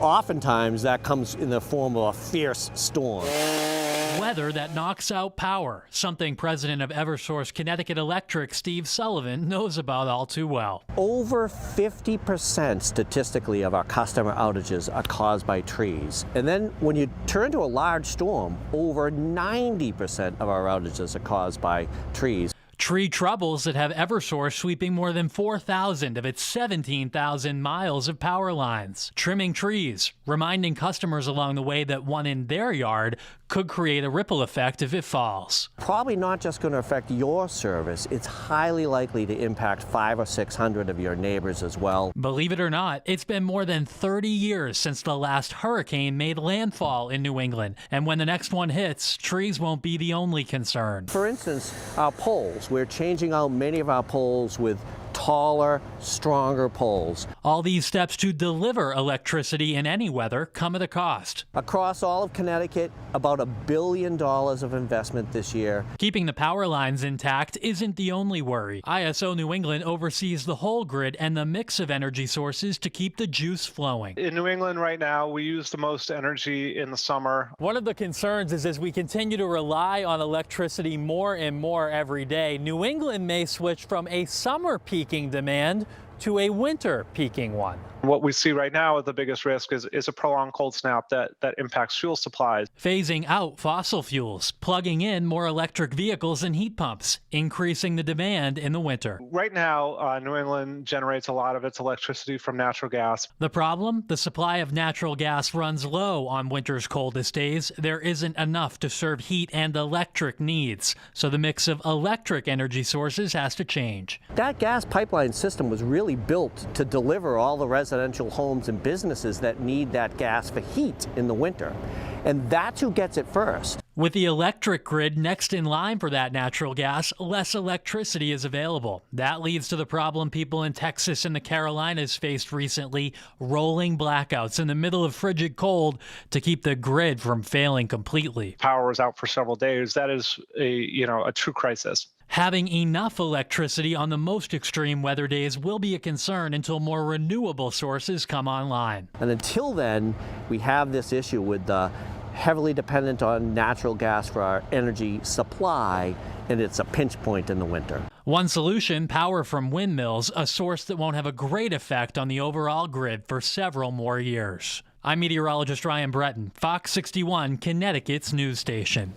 Oftentimes that comes in the form of a fierce storm. Weather that knocks out power, something President of Eversource Connecticut Electric Steve Sullivan knows about all too well. Over 50% statistically of our customer outages are caused by trees. And then when you turn to a large storm, over 90% of our outages are caused by trees. Tree troubles that have Eversource sweeping more than 4,000 of its 17,000 miles of power lines. Trimming trees, reminding customers along the way that one in their yard could create a ripple effect if it falls. Probably not just going to affect your service, it's highly likely to impact 500 or 600 of your neighbors as well. Believe it or not, it's been more than 30 years since the last hurricane made landfall in New England. And when the next one hits, trees won't be the only concern. For instance, our poles. We're changing out many of our poles with taller, stronger poles. All these steps to deliver electricity in any weather come at a cost. Across all of Connecticut, about $1 billion of investment this year. Keeping the power lines intact isn't the only worry. ISO New England oversees the whole grid and the mix of energy sources to keep the juice flowing. In New England right now, we use the most energy in the summer. One of the concerns is as we continue to rely on electricity more and more every day, New England may switch from a summer peaking demand to a winter peaking one. What we see right now, the biggest risk is a prolonged cold snap that impacts fuel supplies. Phasing out fossil fuels, plugging in more electric vehicles and heat pumps, increasing the demand in the winter. Right now, New England generates a lot of its electricity from natural gas. The problem? The supply of natural gas runs low on winter's coldest days. There isn't enough to serve heat and electric needs, so the mix of electric energy sources has to change. That gas pipeline system was really built to deliver all the residential homes and businesses that need that gas for heat in the winter. And that's who gets it first. With the electric grid next in line for that natural gas, less electricity is available. That leads to the problem people in Texas and the Carolinas faced recently, rolling blackouts in the middle of frigid cold to keep the grid from failing completely. Power is out for several days. That is a true crisis. Having enough electricity on the most extreme weather days will be a concern until more renewable sources come online. And until then, we have this issue with heavily dependent on natural gas for our energy supply, and it's a pinch point in the winter. One solution, power from windmills, a source that won't have a great effect on the overall grid for several more years. I'm meteorologist Ryan Breton, Fox 61, Connecticut's news station.